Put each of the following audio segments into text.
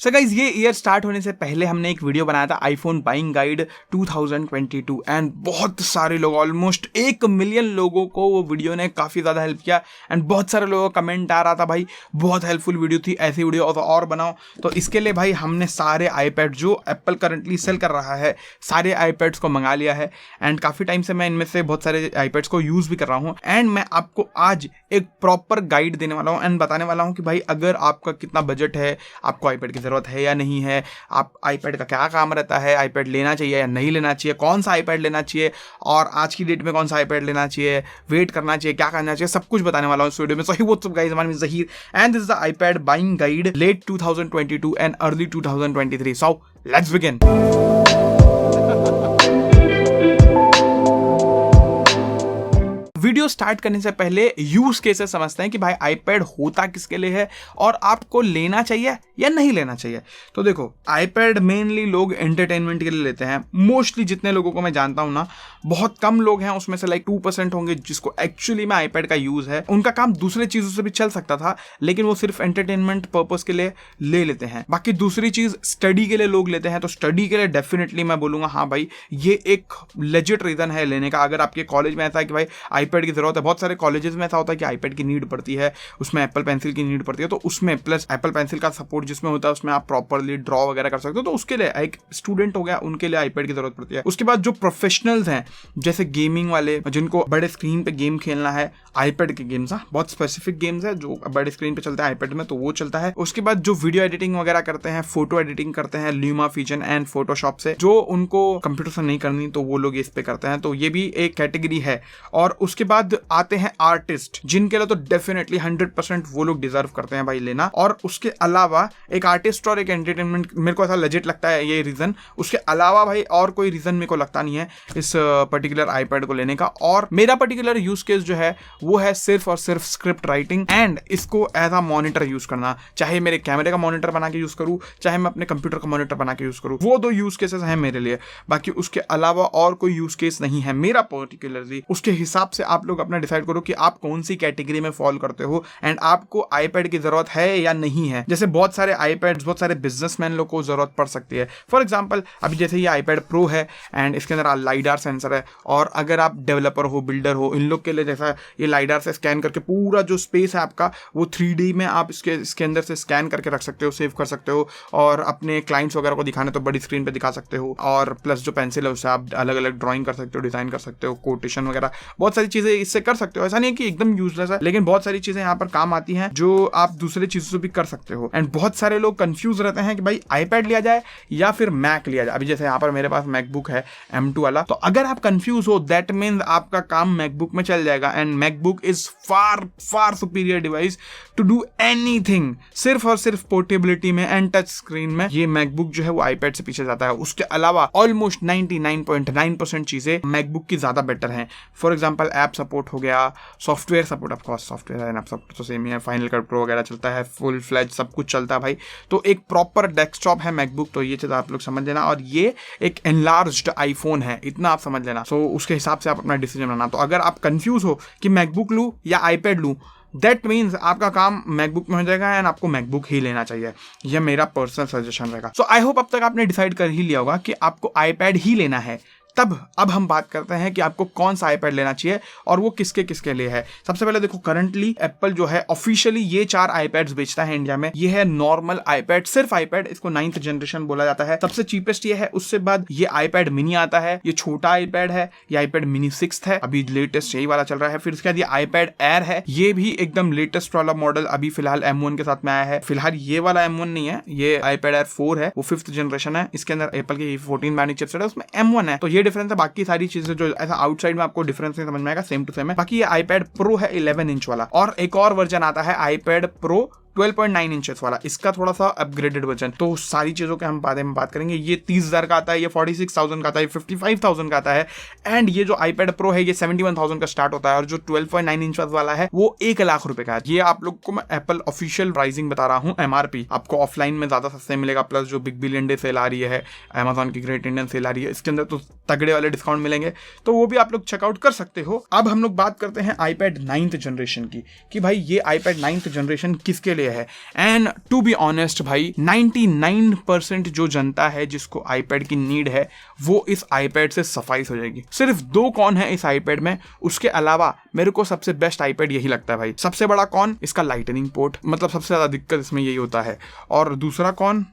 So guys ये year start होने से पहले हमने एक वीडियो बनाया था आईफोन बाइंग गाइड 2022 एंड बहुत सारे लोग, ऑलमोस्ट 1 मिलियन लोगों को वो वीडियो ने काफ़ी ज़्यादा हेल्प किया एंड बहुत सारे लोगों का कमेंट आ रहा था भाई बहुत हेल्पफुल वीडियो थी, ऐसी वीडियो और बनाओ। तो इसके लिए भाई हमने सारे आईपैड जो एप्पल करंटली सेल कर रहा है सारे आईपैड्स को मंगा लिया है एंड काफ़ी टाइम से मैं इनमें से बहुत सारे आईपैड्स को यूज़ भी कर रहा हूँ एंड मैं आपको आज एक प्रॉपर गाइड देने वाला हूँ एंड बताने वाला हूँ कि भाई अगर आपका कितना बजट है, आपको आईपैड की ज़रूरत है या नहीं है, आप आईपैड का क्या काम रहता है, आईपैड लेना चाहिए या नहीं लेना चाहिए, कौन सा आईपैड लेना चाहिए और आज की डेट में कौन सा आईपैड लेना चाहिए, वेट करना चाहिए, क्या करना चाहिए, सब कुछ बताने वाला हूँ इस वीडियो में। So hi what's up guys, my name is Zaheer and this is the iPad buying guide late 2022 and early 2023। So let's begin. Video start करने से पहले यूज केसेस समझते हैं कि भाई आईपैड होता किसके लिए है और आपको लेना चाहिए या नहीं लेना चाहिए। तो देखो, आईपैड मेनली लोग एंटरटेनमेंट के लिए लेते हैं। मोस्टली जितने लोगों को मैं जानता हूं ना, बहुत कम लोग हैं उसमें से लाइक 2% होंगे जिसको एक्चुअली में आईपैड का यूज है। उनका काम दूसरे चीजों से भी चल सकता था लेकिन वो सिर्फ एंटरटेनमेंट पर्पस के लिए ले लेते हैं। बाकी दूसरी चीज स्टडी के लिए लोग लेते हैं, तो स्टडी के लिए डेफिनेटली मैं बोलूंगा हाँ भाई ये एक लेजिट रीजन है लेने का। अगर आपके कॉलेज में ऐसा है कि भाई आईपैड की जरूरत है, बहुत सारे कॉलेजेस में ऐसा होता है कि आईपैड की नीड पड़ती है, उसमें एप्पल पेंसिल की नीड पड़ती है, तो उसमें प्लस एप्पल पेंसिल का सपोर्ट जिसमें होता है उसमें आप प्रॉपरली ड्रॉ वगैरह कर सकते हो, तो उसके लिए एक स्टूडेंट हो गया उनके लिए आईपैड की जरूरत पड़ती है। उसके बाद जो प्रोफेशनल्स हैं जैसे गेमिंग वाले, जिनको बड़े स्क्रीन पे गेम खेलना है, आईपैड के गेम्स, बहुत स्पेसिफिक गेम्स है जो बड़े स्क्रीन पे चलते हैं आईपैड में, तो वो चलता है। उसके बाद जो वीडियो एडिटिंग वगैरह करते हैं, फोटो एडिटिंग करते हैं ल्यूमा फीचर एंड फोटोशॉप से, जो उनको कंप्यूटर से नहीं करनी तो वो लोग इस पे करते हैं, तो ये भी एक कैटेगरी है। और उसके बाद आते हैं आर्टिस्ट, जिनके लिए तो डेफिनेटली 100% वो लोग डिजर्व करते हैं भाई लेना। और उसके अलावा एक आर्टिस्ट और एक एंटरटेनमेंट, मेरे को ऐसा लेजिट लगता है ये रीजन। उसके अलावा भाई और कोई रीजन मेरे को लगता नहीं है इस पर्टिकुलर आईपैड को लेने का। और मेरा पर्टिकुलर यूज केस जो है वो है सिर्फ और सिर्फ स्क्रिप्ट राइटिंग एंड इसको एज अ मॉनिटर यूज करना, चाहे मेरे कैमरे का मॉनिटर बना के यूज करूं, चाहे मैं अपने कंप्यूटर का मॉनिटर बना के यूज करूं। वो 2 यूज केसेस हैं मेरे लिए, बाकी उसके अलावा और कोई यूज केस नहीं है मेरा पर्टिकुलरली। उसके हिसाब से आप लोग अपना डिसाइड करो कि आप कौन सी कैटेगरी में फॉल करते हो एंड आपको आईपैड की जरूरत है या नहीं है। जैसे बहुत सारे आईपैड बहुत सारे बिजनेसमैन लोग को जरूरत पड़ सकती है। फॉर एग्जांपल अभी जैसे ये आईपैड प्रो है एंड इसके अंदर लाइडार सेंसर है, और अगर आप डेवलपर हो, बिल्डर हो, इन लोग के लिए जैसा ये लाइडार से स्कैन करके पूरा जो स्पेस है आपका वो 3D में आप इसके अंदर से स्कैन करके रख सकते हो, सेव कर सकते हो और अपने क्लाइंट्स वगैरह को दिखाने तो बड़ी स्क्रीन पे दिखा सकते हो। और प्लस जो पेंसिल है उससे आप अलग अलग ड्राइंग कर सकते हो, डिजाइन कर सकते हो, कोटेशन वगैरह बहुत सारी चीजें इससे कर सकते हो। ऐसा नहीं है कि एकदम यूजलेस है, लेकिन बहुत सारी चीजें यहाँ पर काम आती हैं जो आप दूसरे चीजों से भी कर सकते हो। एंड बहुत सारे लोग कंफ्यूज रहते हैं कि भाई आईपैड लिया जाए या फिर मैक लिया जाए। अभी जैसे यहाँ पर मेरे पास मैकबुक है M2 वाला, तो अगर आप कंफ्यूज हो दैट मीन्स आपका काम मैकबुक में चल जाएगा and MacBook is far superior device to do anything. सिर्फ और सिर्फ पोर्टेबिलिटी में एंड टच स्क्रीन में ये मैकबुक जो है वो आईपैड से पीछे जाता है। उसके अलावा ऑलमोस्ट 99.9% चीजें मैकबुक की ज्यादा बेटर हैं। फॉर एग्जांपल ऐप सपोर्ट हो गया, software support, of course software है, ऐप सपोर्ट तो सेम ही है, फाइनल कट प्रो वगैरह चलता है, फुल फ्लैज सब कुछ चलता है भाई। तो एक प्रॉपर डेस्कटॉप है मैकबुक, तो ये चीज आप लोग समझ लेना। और ये एक एनलार्ज्ड आईफोन है, इतना आप समझ लेना। सो उसके हिसाब से आप अपना डिसीजन बनाना। तो अगर आप कंफ्यूज हो कि मैकबुक लूं या आईपैड लूं, दैट मीन्स आपका काम मैकबुक में हो जाएगा एंड आपको मैकबुक ही लेना चाहिए। यह मेरा पर्सनल सजेशन रहेगा। सो आई होप अब तक आपने डिसाइड कर ही लिया होगा कि आपको आईपैड ही लेना है। तब अब हम बात करते हैं कि आपको कौन सा आईपैड लेना चाहिए और वो किसके किसके लिए है। सबसे पहले देखो, करंटली एप्पल जो है ऑफिशियली ये 4 आईपैड्स बेचता है इंडिया में। ये है नॉर्मल आईपैड, सिर्फ आईपैड, इसको 9th जनरेशन बोला जाता है, सबसे चीपेस्ट ये है। उससे बाद ये आईपैड मिनी आता है, ये छोटा आईपैड है, ये आईपैड मिनी 6th है, अभी लेटेस्ट यही वाला चल रहा है। फिर उसके बाद ये आईपैड एयर है, ये भी एकदम लेटेस्ट वाला मॉडल अभी फिलहाल M1 के साथ में आया है। फिलहाल ये वाला M1 नहीं है, ये आईपैड एयर 4 है, वो 5th जनरेशन है। इसके अंदर एप्पल की 14 नैनो चिपसेट है, उसमें M1 है। तो ये डिफरेंस है, बाकी सारी चीजें जो ऐसा आउटसाइड में आपको डिफरेंस नहीं समझ में आएगा, सेम टू सेम है। बाकी ये आईपैड प्रो है 11 इंच वाला, और एक और वर्जन आता है आईपैड प्रो 12.9 इंचेस वाला, इसका थोड़ा सा अपग्रेडेड वर्जन। तो सारी चीजों के हम बारे में बात करेंगे। ये 30,000 का आता है, ये 46,000 का आता है, 55,000 का आता है। एंड ये जो आईपैड प्रो है ये 71,000 का स्टार्ट होता है, और जो 12.9 इंच वाला है वो 1 लाख रुपए का है। ये आप लोग को मैं एप्पल ऑफिशियल प्राइसिंग बता रहा हूँ, MRP। आपको ऑफलाइन में ज्यादा सस्ते मिलेगा, प्लस जो बिग बिलियन डे सेल आ रही है, अमेजॉन की ग्रेट इंडियन सेल आ रही है, इसके अंदर तो तगड़े वाले डिस्काउंट मिलेंगे, तो वो भी आप लोग चेकआउट कर सकते हो। अब हम लोग बात करते हैं आईपैड 9th जनरेशन की, कि भाई ये आईपैड 9th जनरेशन किसके लिए डिस्प्ले है। एंड टू बी ऑनेस्ट भाई 99% जो जनता है जिसको आईपैड की नीड है वो इस आईपैड से सफाइस हो जाएगी। सिर्फ 2 कॉन है इस आईपैड में, उसके अलावा मेरे को सबसे बेस्ट आईपैड यही लगता है भाई। सबसे बड़ा कॉन इसका लाइटनिंग पोर्ट, मतलब सबसे ज्यादा दिक्कत इसमें यही होता है। और दूसरा कॉन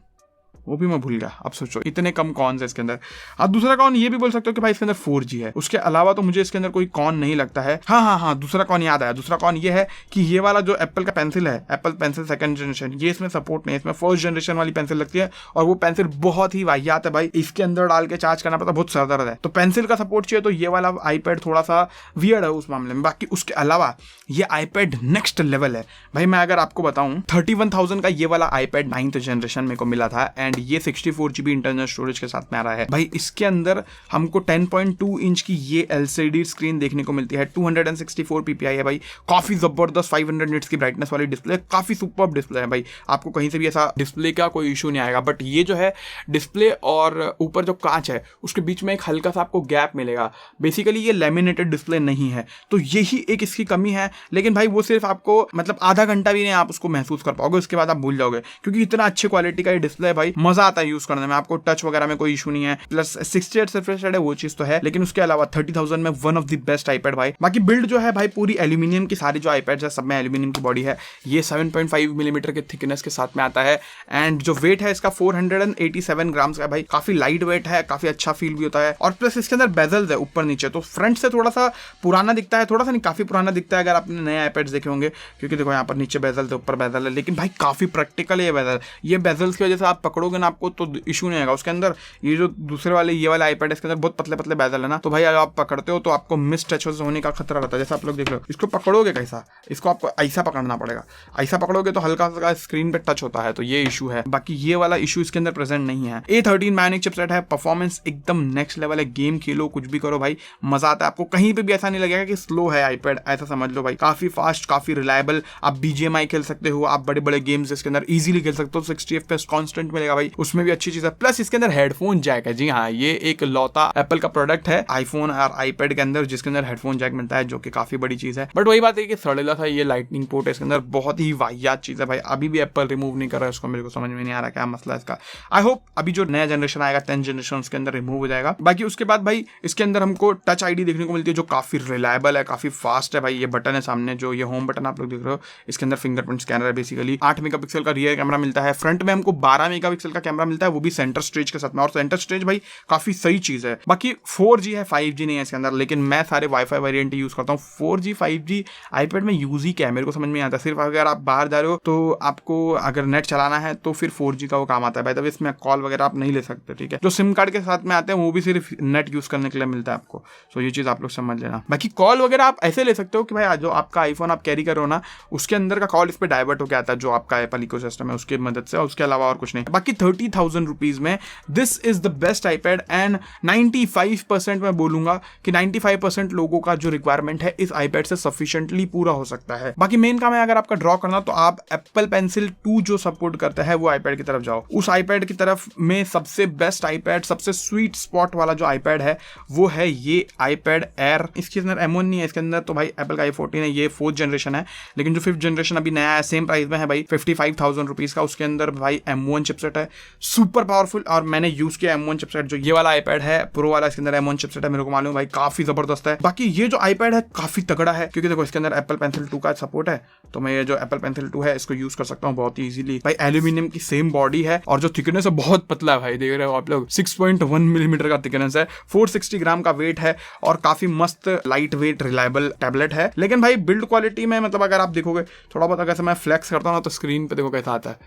वो भी मैं भूल गया, अब सोचो इतने कम कॉन्स है इसके अंदर। आप दूसरा कॉन ये भी बोल सकते हो कि भाई इसके अंदर 4G है, उसके अलावा तो मुझे इसके अंदर कोई कॉन नहीं लगता है। हाँ, दूसरा कॉन याद आया। दूसरा कॉन ये है कि ये वाला जो एप्पल का पेंसिल है, एप्पल पेंसिल 2nd जनरेशन, ये इसमें सपोर्ट नहीं है। इसमें 1st जनरेशन वाली पेंसिल लगती है और वो पेंसिल बहुत ही वाहियात है भाई। इसके अंदर डाल के चार्ज करना पड़ता है, बहुत सर दर्द है। तो पेंसिल का सपोर्ट चाहिए तो ये वाला आईपैड थोड़ा सा वियर्ड है उस मामले में। बाकी उसके अलावा ये आईपैड नेक्स्ट लेवल है भाई। मैं अगर आपको बताऊं 31,000 का ये वाला आईपैड 9th जनरेशन में को मिला था एंड ये 64GB इंटरनल स्टोरेज के साथ में आ रहा है भाई। इसके अंदर हमको 10.2 इंच की ये LCD स्क्रीन देखने को मिलती है। 264 ppi है भाई, काफी जबरदस्त 500 निट्स की ब्राइटनेस वाली डिस्प्ले, काफी सुपर्ब डिस्प्ले है भाई। आपको कहीं से भी ऐसा डिस्प्ले का कोई इशू नहीं आएगा। बट ये जो है डिस्प्ले और ऊपर जो कांच है उसके बीच में एक हल्का सा आपको गैप मिलेगा। बेसिकली ये लैमिनेटेड डिस्प्ले नहीं है, तो यही एक इसकी कमी है। लेकिन भाई वो सिर्फ आपको मतलब आधा घंटा भी नहीं आप उसको महसूस कर पाओगे, उसके बाद आप भूल जाओगे, क्योंकि इतना अच्छी क्वालिटी का ये डिस्प्ले है भाई। मजा आता है यूज करने में, आपको टच वगैरह में कोई इशू नहीं है। प्लस 68 रिफ्रेश रेट है, वो चीज तो है। लेकिन उसके अलावा 30,000 में one of the best iPad भाई। बाकी बिल्ड जो है भाई पूरी एल्यूमिनियम की, सारी जो आईपैड है सब में एल्यूमिनियम की बॉडी है। ये 7.5 मिलीमीटर के थिकनेस के साथ में आता है एंड जो वेट है इसका 487 ग्राम्स का भाई। काफी लाइट वेट है, काफी अच्छा फील भी होता है। और प्लस इसके अंदर बेजल्स है ऊपर नीचे, तो फ्रंट से थोड़ा सा पुराना दिखता है, थोड़ा सा नहीं काफी पुराना दिखता है अगर आपने नए आईपैड्स देखे होंगे, क्योंकि देखो यहाँ पर नीचे बेजल है, ऊपर बेजल है। लेकिन भाई काफी प्रैक्टिकल है ये बेजल। ये बेजल्स की वजह से आप पकड़ोगे ना आपको तो इशू नहीं आएगा। उसके अंदर ये जो दूसरे वाले ये वाला आईपैड है इसके अंदर बहुत पतले पतले बेजल है ना, तो भाई अगर आप पकड़ते हो तो आपको मिस टच होने का खतरा रहता है। जैसे आप लोग देख रहे हो, इसको पकड़ोगे कैसा, इसको आपको ऐसा पकड़ना पड़ेगा। ऐसा पकड़ोगे तो हल्का सा स्क्रीन पे टच होता है, तो ये इशू है। बाकी ये वाला इशू इसके अंदर प्रेजेंट नहीं है। A13 Bionic चिपसेट है, परफॉर्मेंस एकदम नेक्स्ट लेवल है। गेम खेलो, कुछ भी करो भाई, मजा आता है। आपको कहीं पे भी ऐसा नहीं लगेगा कि स्लो है आईपैड, ऐसा समझ लो भाई। काफी फास्ट, काफी रिलायबल। आप BGMI खेल सकते हो, आप बड़े बड़े गेम्स इसके अंदर इजीली खेल सकते हो। 60 FPS कॉन्स्टेंट मिलेगा भाई, उसमें भी अच्छी चीज है। प्लस इसके अंदर हेडफोन जैक है। जी हाँ, ये एक लौता एप्पल का प्रोडक्ट है आईफोन और आईपैड के अंदर जिसके अंदर हेडफोन जैक मिलता है, जो कि काफी बड़ी चीज है। बट वही बात है कि सड़ेला था ये लाइटनिंग पोर्ट है इसके अंदर, बहुत ही वाहियात चीज है भाई। अभी भी एप्पल रिमूव नहीं कर रहा है इसको, मेरे को समझ में नहीं आ रहा क्या मसला है इसका। आई होप अभी जो नया जनरेशन आएगा 10th जनरेशन उसके अंदर रिमूव हो जाएगा। बाकी उसके बाद भाई इसके अंदर हमको टच आईडी देखने को मिलती है, जो काफी रिलायबल है, काफी फास्ट है भाई। ये बटन है सामने, जो ये होम बटन आप लोग देख रहे हो, इसके अंदर फिंगरप्रिंट स्कैनर है बेसिकली। 8 मेगापिक्सल का रियर कैमरा मिलता है। फ्रंट में हमको 12 मेगापिक्सल का कैमरा मिलता है, वो भी सेंटर स्टेज के साथ में। और सेंटर स्टेज भाई काफी सही चीज है। बाकी 4G है, 5G नहीं है इसके अंदर, लेकिन मैं सारे वाईफाई वेरिएंट यूज करता हूँ। 4G 5G आईपैड में यूज ही क्या है मेरे को समझ में नहीं आता। सिर्फ अगर आप बाहर जा रहे हो तो आपको अगर नेट चलाना है तो फिर 4G का वो काम आता है भाई। तब इसमें कॉल वगैरह आप नहीं ले सकते, ठीक है। जो सिम कार्ड के साथ में आते हैं वो भी सिर्फ नेट यूज करने के लिए मिलता है आपको, तो ये चीज आप लोग समझ लेना। बाकी कॉल वगैरह आप ऐसे ले सकते हो कि भाई जो आपका आईफोन आप कैरी कर रहे हो ना, उसके अंदर का कॉल इस पे डाइवर्ट होकर आता है, जो आपका एप्पल इकोसिस्टम है उसकी मदद से। उसके अलावा और कुछ नहीं। बाकी 30,000 रुपीज में this is the best iPad and 95% मैं बोलूंगा कि 95% लोगों का जो रिक्वायरमेंट है इस आईपैड से सफिशिएंटली पूरा हो सकता है। बाकी मेन काम है अगर आपका ड्रॉ करना तो आप एप्पल पेंसिल 2 जो सपोर्ट करता है वो आईपैड की तरफ जाओ। उस आईपैड की तरफ में सबसे बेस्ट आईपैड, सबसे स्वीट स्पॉट वाला जो आईपैड है वो है ये आईपैड एयर। इसके अंदर M1 नहीं है इसके अंदर, तो भाई एप्पल का i14 है, ये 4th जनरेशन है। लेकिन जो 5th जनरेशन अभी नया है सेम प्राइस में है भाई 55,000 रुपीज का, उसके अंदर भाई M1 चिपसेट है, सुपर पावरफुल। और मैंने यूज किया M1 चिपसेट, जो ये वाला आईपैड है प्रो वाला, इसके अंदर M1 चिपसेट है, मेरे को मालूम भाई काफी जबरदस्त है। बाकी ये जो आईपैड है काफी तगड़ा है, क्योंकि देखो इसके अंदर एप्पल पेंसिल 2 का सपोर्ट है, तो मैं ये जो एप्पल पेंसिल 2 है इसको यूज कर सकता हूँ बहुत ही इजीली। भाई एल्यूमिनियम की सेम बॉडी है और जो थिकनेस है बहुत पतला है भाई, देख रहे हो आप लोग 6.1 मिलीमीटर का थिकनेस है, 460 ग्राम का वेट है और काफी मस्त लाइट वेट रिलायबल टैबलेट है। लेकिन भाई बिल्ड क्वालिटी में मतलब अगर आप देखोगे थोड़ा बहुत, अगर मैं फ्लेक्स करता हूँ ना तो स्क्रीन पे देखो कैसा आता है,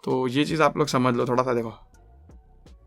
तो ये चीज आप लोग समझ लो थोड़ा सा। देखो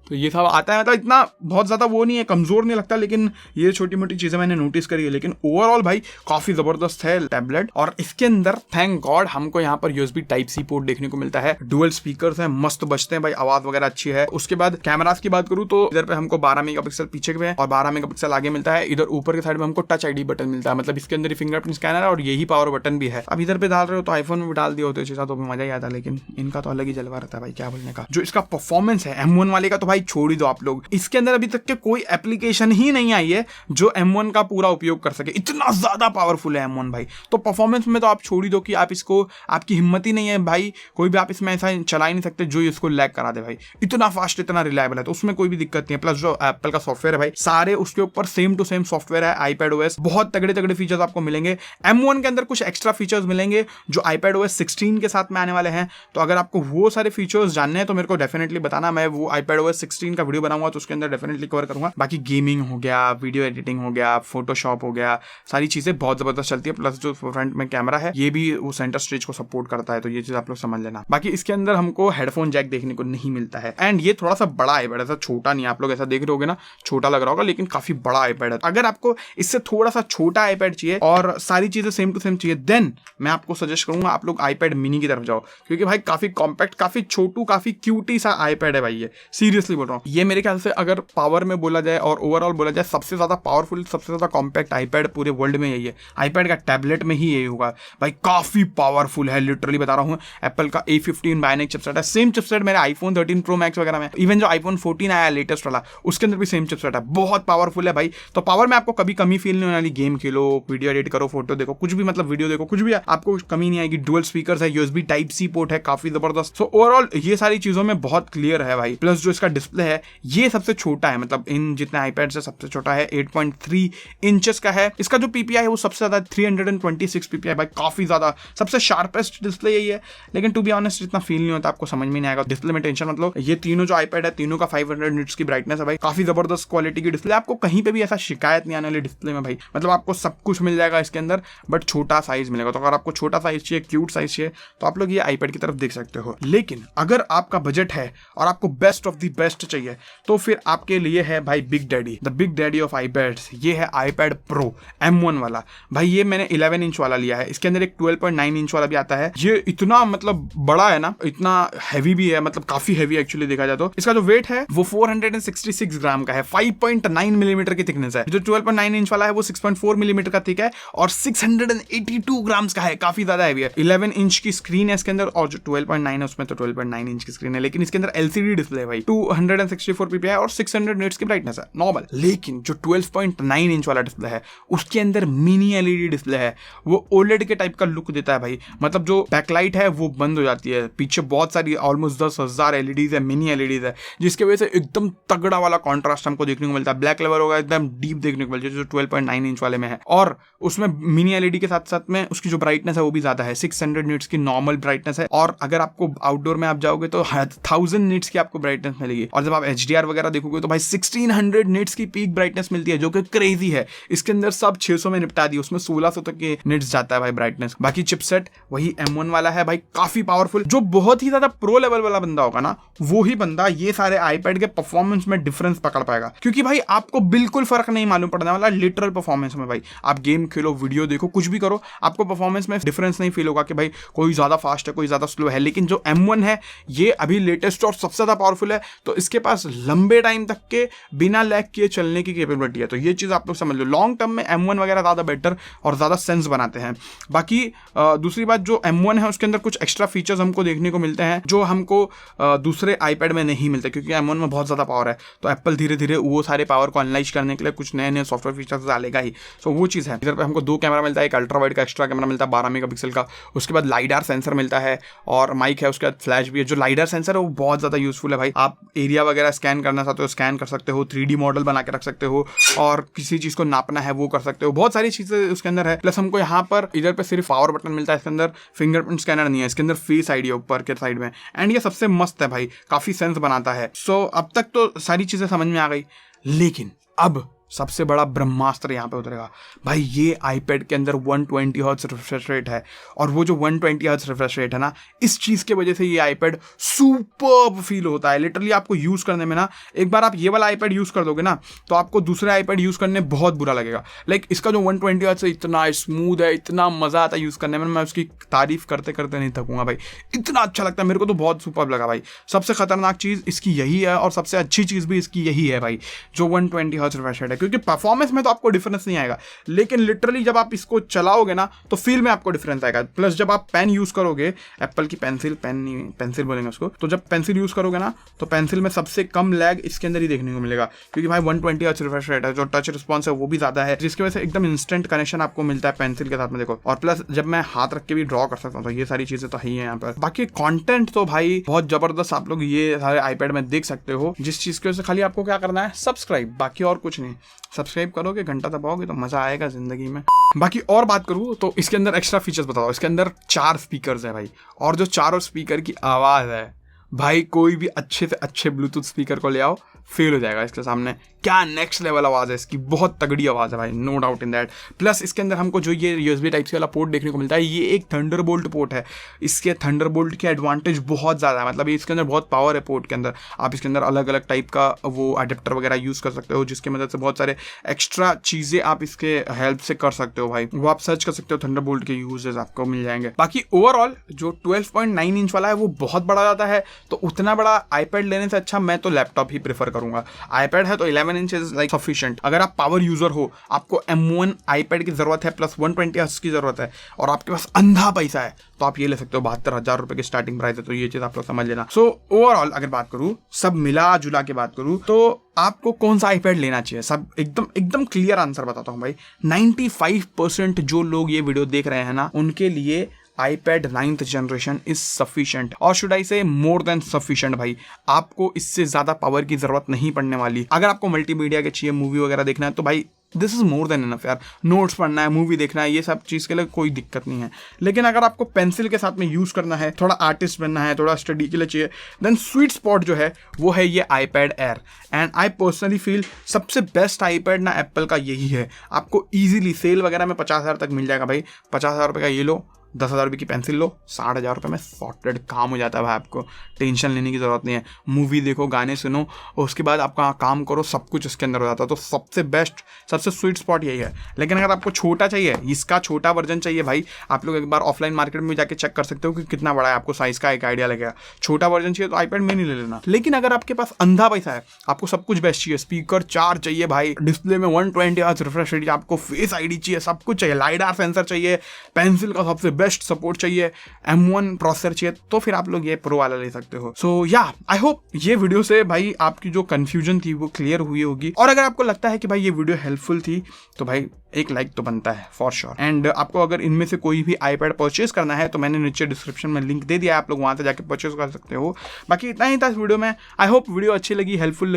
तो ये सब आता है, मतलब इतना बहुत ज्यादा वो नहीं है, कमजोर नहीं लगता। लेकिन ये छोटी मोटी चीजें मैंने नोटिस करी है। लेकिन ओवरऑल भाई काफी जबरदस्त है टैबलेट। और इसके अंदर थैंक गॉड हमको यहाँ पर USB Type-C पोर्ट देखने को मिलता है। डुअल स्पीकर्स हैं, मस्त बजते हैं भाई, आवाज वगैरह अच्छी है। उसके बाद कैमरास की बात करूँ तो इधर पे हमको 12 मेगापिक्सल पीछे में और 12 मेगापिक्सल आगे मिलता है। इधर ऊपर के साइड में हमको टच ID बटन मिलता है, मतलब इसके अंदर फिंगरप्रिंट स्कैनर है और यही पावर बटन भी है। अब इधर पे डाल रहे हो तो आईफोन में भी डाल दिए होते तो मजा ही आता, लेकिन इनका तो अलग ही जलवा रहता है भाई, क्या बोलने का। जो इसका परफॉर्मेंस है M1 वाले का तो भाई छोड़ ही दो आप लोग। इसके अंदर अभी तक के कोई एप्लीकेशन ही नहीं आई है जो M1 का पूरा उपयोग कर सके, इतना ज्यादा पावरफुल है M1 भाई। तो परफॉर्मेंस में तो आप छोड़ ही दो कि आप इसको, आपकी हिम्मत ही नहीं है भाई, कोई भी आप इसमें ऐसा चला ही नहीं सकते जो इसको लैग करा दे भाई। इतना फास्ट, इतना रिलायबल है, तो उसमें कोई भी दिक्कत नहीं है। प्लस जो एप्पल का सॉफ्टवेयर है भाई, सारे उसके ऊपर सेम टू सेम सॉफ्टवेयर है iPadOS, बहुत तगड़े तगड़े फीचर्स आपको मिलेंगे। M1 के अंदर कुछ एक्स्ट्रा फीचर्स मिलेंगे जो iPadOS 16 के साथ में आने वाले हैं। तो अगर आपको वो सारे फीचर्स जानने हैं तो मेरे को डेफिनेटली बताना, मैं वो iPadOS 16 का वीडियो बनाऊंगा तो उसके अंदर डेफिनेटली कवर करूंगा। बाकी गेमिंग हो गया, वीडियो एडिटिंग हो गया, फोटोशॉप हो गया, सारी चीजें बहुत जबरदस्त चलती है। प्लस जो फ्रंट में कैमरा है ये भी वो सेंटर स्टेज को सपोर्ट करता है, तो ये चीज आप लोग समझ लेना। बाकी इसके अंदर हमको हेडफोन जैक देखने को नहीं मिलता है, एंड ये थोड़ा सा बड़ा iPad, ऐसा छोटा नहीं है। आप लोग ऐसा देख रहे होगे ना, छोटा लग रहा होगा, लेकिन काफी बड़ा iPad है। अगर आपको इससे थोड़ा सा छोटा iPad चाहिए और सारी चीजें सेम टू सेम चाहिए, देन मैं आपको सजेस्ट करूंगा आप लोग iPad mini की तरफ जाओ, क्योंकि भाई काफी कॉम्पैक्ट, काफी छोटू, काफी क्यूटी सा iPad है भाई। ये सीरियसली बोल रहा हूँ, ये मेरे ख्याल से अगर पावर में बोला जाए और ओवरऑल बोला जाए, सबसे ज्यादा पावरफुल, सबसे ज्यादा कॉम्पैक्ट iPad पूरे वर्ल्ड में यही है। iPad का टैबलेट में ही यही होगा भाई, काफी पावरफुल है, लिटरली बता रहा हूँ। एप्पल का A15 बायोनिक चिपसेट है, सेम चिपसेट मेरे iPhone 13 Pro Max वगैरह में, इवन जो iPhone 14 आया लेटेस्ट वाला उसके अंदर भी सेम चिपसेट है, बहुत पावरफुल है भाई। तो पावर में आपको कभी कमी फील नहीं होने वाली। गेम खेलो, वीडियो एडिट करो, फोटो देखो, कुछ भी मतलब वीडियो देखो, कुछ भी आपको कमी नहीं आएगी। डुअल स्पीकर्स है, USB Type-C पोर्ट है, काफी जबरदस्त। सो ओवरऑल ये सारी चीजों में बहुत क्लियर है भाई। प्लस जो इसका डिस्प्ले है ये सबसे छोटा है, मतलब इन जितने iPad से सबसे छोटा है, 8.3 इंचेस का है। इसका जो PPI है वो सबसे ज्यादा 326 PPI भाई, काफी ज्यादा, सबसे शार्पेस्ट डिस्प्ले यही है। लेकिन टू बी ऑनेस्ट इतना फील नहीं होता, आपको समझ में नहीं आएगा डिस्प्ले में, टेंशन मतलब। ये तीनों जो iPad है तीनों का 500 निट्स की ब्राइटनेस है भाई, काफी जबरदस्त क्वालिटी की डिस्प्ले, आपको कहीं पे भी ऐसा शिकायत नहीं आने वाली डिस्प्ले में भाई। मतलब आपको सब कुछ मिल जाएगा इसके अंदर, बट छोटा साइज मिलेगा। तो अगर आपको छोटा साइज चाहिए, क्यूट साइज चाहिए, तो आप लोग ये iPad की तरफ देख सकते हो। लेकिन अगर आपका बजट है और आपको बेस्ट ऑफ द बेस्ट चाहिए, तो फिर आपके लिए है भाई big daddy, the big daddy of iPads। ये है iPad Pro M1 वाला भाई। ये मैंने 11 इंच वाला लिया है, इसके अंदर एक 12.9 इंच वाला भी आता है। ये इतना मतलब बड़ा है ना, इतना हैवी भी है, मतलब काफी हैवी एक्चुअली देखा जाए तो। इसका जो वेट है वो 466 ग्राम का है, 5.9 मिलीमीटर की थिकनेस है। जो 12.9 इंच वाला है वो 6.4 मिलीमीटर का थिक है और 682 ग्राम का है, काफी ज्यादा हैवी है। 11 इंच की स्क्रीन है इसके अंदर, और जो 12.9 है उसमें तो 12.9 इंच की स्क्रीन है, लेकिन इसके अंदर LCD डिस्प्ले है भाई, 264 PPI और 600 निट्स की ब्राइटनेस है नॉर्मल। लेकिन जो 12.9 इंच वाला डिस्प्ले है उसके अंदर मिनी LED डिस्प्ले है, वो OLED के टाइप का लुक देता है भाई। मतलब जो बैकलाइट है वो बंद हो जाती है, पीछे बहुत सारी ऑलमोस्ट 10,000 LEDs है, मिनी LEDs है, जिसकी वजह से एकदम तगड़ा वाला कॉन्ट्रास्ट हमको देखने को मिलता है। ब्लैक लेवल होगा एकदम डीप देखने को मिलता है जो 12.9 इंच वाले में है, और उसमें मिनी LED के साथ साथ में उसकी जो ब्राइटनेस है वो भी ज्यादा है, 600 निट्स की नॉर्मल ब्राइटनेस है। और अगर आपको आउटडोर में आप जाओगे तो 1000 निट्स की आपको ब्राइटनेस मिलेगी, और जब आप HDR वगैरह देखोगे तो भाई 1600 निट्स की पीक ब्राइटनेस मिलती है, जो कि क्रेजी है। इसके अंदर सब 600 में निपटा दी, उसमें 1600 तक के निट्स जाता है भाई ब्राइटनेस। बाकी चिपसेट वही M1 वाला है भाई, काफी पावरफुल। जो बहुत ही ज्यादा प्रो लेवल वाला बंदा होगा ना, वो ही बंदा ये सारे iPad के परफॉर्मेंस में डिफरेंस पकड़ पाएगा, क्योंकि भाई आपको बिल्कुल फर्क नहीं मालूम पड़ने वाला लिटरल परफॉर्मेंस में भाई। आप गेम खेलो, वीडियो देखो, कुछ भी करो, आपको परफॉर्मेंस में डिफरेंस नहीं फील होगा कि भाई कोई ज्यादा फास्ट है, कोई ज्यादा स्लो है। लेकिन जो M1 है ये अभी लेटेस्ट और सबसे ज्यादा पावरफुल है, तो इसके पास लंबे टाइम तक के बिना लैग किए चलने की कैपेबिलिटी है। तो ये चीज आप लोग समझ लो, लॉन्ग टर्म में M1 वगैरह ज्यादा बेटर और ज्यादा सेंस बनाते हैं। बाकी दूसरी बात, जो M1 है उसके अंदर कुछ एक्स्ट्रा फीचर्स हमको देखने को मिलते हैं जो हमको दूसरे iPad में नहीं मिलते, क्योंकि M1 में बहुत ज्यादा पावर है। तो एप्पल धीरे धीरे वो सारे पावर को अनलाइज करने के लिए कुछ नए नए सॉफ्टवेयर फीचर्स डालेगा ही। सो वो चीज़ है। इधर पे हमको 2 कैमरा मिलता है, एक अल्ट्रा वाइड का एक्स्ट्रा कैमरा मिलता है 12 मेगापिक्सल का, उसके बाद लाइडार सेंसर मिलता है और माइक है, उसके बाद फ्लैश भी है। जो लाइडार सेंसर है वो बहुत ज़्यादा यूजफुल है भाई। आप एरिया वगैरह स्कैन करना चाहते हो स्कैन कर सकते हो, 3D मॉडल बना के रख सकते हो, और किसी चीज़ को नापना है वो कर सकते हो, बहुत सारी चीज़ें उसके अंदर है। प्लस हमको यहाँ पर इधर पे सिर्फ पावर बटन मिलता है, इसके अंदर फिंगरप्रिंट स्कैनर नहीं है, इसके अंदर फेस आईडी है ऊपर के साइड में, एंड ये सबसे मस्त है भाई, काफ़ी सेंस बनाता है। सो अब तक तो सारी चीज़ें समझ में आ गई, लेकिन अब सबसे बड़ा ब्रह्मास्त्र यहाँ पे उतरेगा भाई। ये iPad के अंदर 120 हर्ट्ज रिफ्रेश रेट है, और वो जो 120 हर्ट्ज रिफ्रेश रेट है ना, इस चीज़ की वजह से ये iPad सुपर्ब फील होता है। लिटरली आपको यूज़ करने में ना, एक बार आप ये वाला iPad यूज़ कर दोगे ना, तो आपको दूसरे iPad यूज़ करने बहुत बुरा लगेगा। लाइक इसका जो 120 हर्ट्ज है इतना स्मूथ है, इतना मज़ा आता है यूज़ करने में, मैं उसकी तारीफ करते करते नहीं थकूंगा भाई, इतना अच्छा लगता है मेरे को, तो बहुत सुपर्ब लगा भाई। सबसे खतरनाक चीज़ इसकी यही है और सबसे अच्छी चीज़ भी इसकी यही है भाई, जो 120 हर्ट्ज रिफ्रेश रेट है। क्योंकि परफॉर्मेंस में तो आपको डिफरेंस नहीं आएगा, लेकिन लिटरली जब आप इसको चलाओगे ना तो फील में आपको डिफरेंस आएगा। प्लस जब आप पेन यूज करोगे, एप्पल की पेंसिल, पेन नहीं पेंसिल बोलेंगे उसको, तो जब पेंसिल यूज करोगे ना तो पेंसिल में सबसे कम लैग इसके अंदर ही देखने को मिलेगा, क्योंकि भाई 120 हर्ट्ज रिफ्रेश रेट है, जो टच रिस्पॉन्स है वो भी ज्यादा है, जिसकी वजह से एकदम इंस्टेंट कनेक्शन आपको मिलता है पेंसिल के साथ में। देखो, और प्लस जब मैं हाथ रख के भी ड्रॉ कर सकता हूँ, तो ये सारी चीजें तो है ही है यहाँ पर। बाकी कंटेंट तो भाई बहुत जबरदस्त आप लोग ये सारे आईपैड में देख सकते हो, जिस चीज की वजह से खाली आपको क्या करना है, सब्सक्राइब, बाकी और कुछ नहीं। सब्सक्राइब करोगे, घंटा दबाओगे तो मजा आएगा जिंदगी में। बाकी और बात करूँ तो इसके अंदर एक्स्ट्रा फीचर्स बताओ। इसके अंदर 4 स्पीकर्स है भाई, और जो चारों स्पीकर की आवाज है भाई, कोई भी अच्छे से अच्छे ब्लूटूथ स्पीकर को ले आओ फेल हो जाएगा इसके सामने। क्या नेक्स्ट लेवल आवाज है इसकी, बहुत तगड़ी आवाज है भाई, no doubt in that. Plus इसके अंदर हमको जो ये USB टाइप वाला पोर्ट देखने को मिलता है, ये एक थंडरबोल्ट पोर्ट है। इसके थंडरबोल्ट के एडवांटेज बहुत ज़्यादा है, मतलब इसके अंदर बहुत पावर है पोर्ट के अंदर। आप इसके अंदर अलग अलग टाइप का वो अडेप्टर वगैरह यूज़ कर सकते हो, जिसकी मदद से बहुत सारे एक्स्ट्रा चीज़ें आप इसके हेल्प से कर सकते हो भाई। वो आप सर्च कर सकते हो, थंडरबोल्ट के यूजेस आपको मिल जाएंगे। बाकी ओवरऑल जो 12.9 इंच वाला है वो बहुत बड़ा जाता है, तो उतना बड़ा आईपैड लेने से अच्छा मैं तो लैपटॉप ही प्रेफर करूंगा। आईपैड है तो 11 इंच इज लाइक सफिशिएंट। अगर आप पावर यूजर हो, आपको M1 आईपैड की जरूरत है, प्लस 120 हर्ट्ज की जरूरत है, और आपके पास अंधा पैसा है, तो आप ये ले सकते हो। 72,000 रुपए की स्टार्टिंग प्राइस है, तो ये चीज आप लोग समझ लेना। सो ओवरऑल अगर बात करूं, सब मिला जुला के बात करूं, तो आपको कौन सा आईपैड लेना चाहिए, सब एकदम क्लियर आंसर बताता हूं भाई। 95% जो लोग ये वीडियो देख रहे हैं ना, उनके लिए iPad 9th generation is sufficient, और शुड आई से मोर देन सफिशिएंट भाई। आपको इससे ज्यादा पावर की जरूरत नहीं पड़ने वाली। अगर आपको मल्टीमीडिया के चाहिए, मूवी वगैरह देखना है, तो भाई this is more than enough यार। नोट्स पढ़ना है, मूवी देखना है, ये सब चीज़ के लिए कोई दिक्कत नहीं है। लेकिन अगर आपको पेंसिल के साथ में यूज़ करना है, थोड़ा आर्टिस्ट बनना है, थोड़ा स्टडी के लिए चाहिए, देन स्वीट स्पॉट जो है वो है ये iPad Air। And I personally feel सबसे बेस्ट आईपैड ना एप्पल का यही है। आपको ईजिली सेल वगैरह में 50,000 तक मिल जाएगा भाई। 50,000 रुपये का ये लो, 10,000 रुपये की पेंसिल लो, 60,000 रुपये में सॉर्टेड काम हो जाता है भाई। आपको टेंशन लेने की ज़रूरत नहीं है। मूवी देखो, गाने सुनो, और उसके बाद आपका काम करो, सब कुछ इसके अंदर हो जाता है। तो सबसे बेस्ट, सबसे स्वीट स्पॉट यही है। लेकिन अगर आपको छोटा चाहिए, इसका छोटा वर्जन चाहिए भाई, आप लोग एक बार ऑफलाइन मार्केट में जाके चेक कर सकते हो कि कितना बड़ा है, आपको साइज़ का एक आइडिया लगेगा। छोटा वर्जन चाहिए तो आईपैड में नहीं ले लेना। लेकिन अगर आपके पास अंधा पैसा है, आपको सब कुछ बेस्ट चाहिए, स्पीकर 4 चाहिए भाई, डिस्प्ले में 120 हर्ट्ज रिफ्रेश रेट, आपको फेस ID चाहिए, सब कुछ चाहिए, लाइडार सेंसर चाहिए, पेंसिल का सबसे बेस्ट सपोर्ट चाहिए, M1 प्रोसेसर चाहिए, तो फिर आप लोग ये प्रो वाला ले सकते हो। सो या आई होप ये वीडियो से भाई आपकी जो कंफ्यूजन थी वो क्लियर हुई होगी। और अगर आपको लगता है कि भाई ये वीडियो हेल्पफुल थी, तो भाई एक लाइक तो बनता है फॉर श्योर। एंड आपको अगर इनमें से कोई भी आईपैड परचेज करना है, तो मैंने नीचे डिस्क्रिप्शन में लिंक दे दिया है, आप लोग वहां से जाके परचेज कर सकते हो। बाकी इतना ही था इस वीडियो में। आई होप वीडियो अच्छी लगी, हेल्पफुल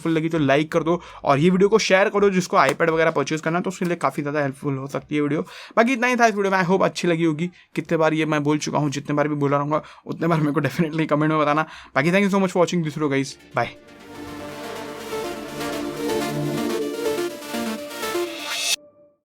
लगी तो लाइक कर दो, और ये वीडियो को शेयर करो जिसको आईपैड वगैरह परचेज करना है, तो उसके लिए काफी ज्यादा हेल्पफुल हो सकती है वीडियो। बाकी इतना ही था इस वीडियो में। आई होप अच्छी लगी होगी। कितने बार ये मैं बोल चुका हूँ, जितने बार भी बोला रहूंगा उतने बार मेरे को डेफिनेटली कमेंट में बताना। बाकी thank you so much for watching this video guys, bye.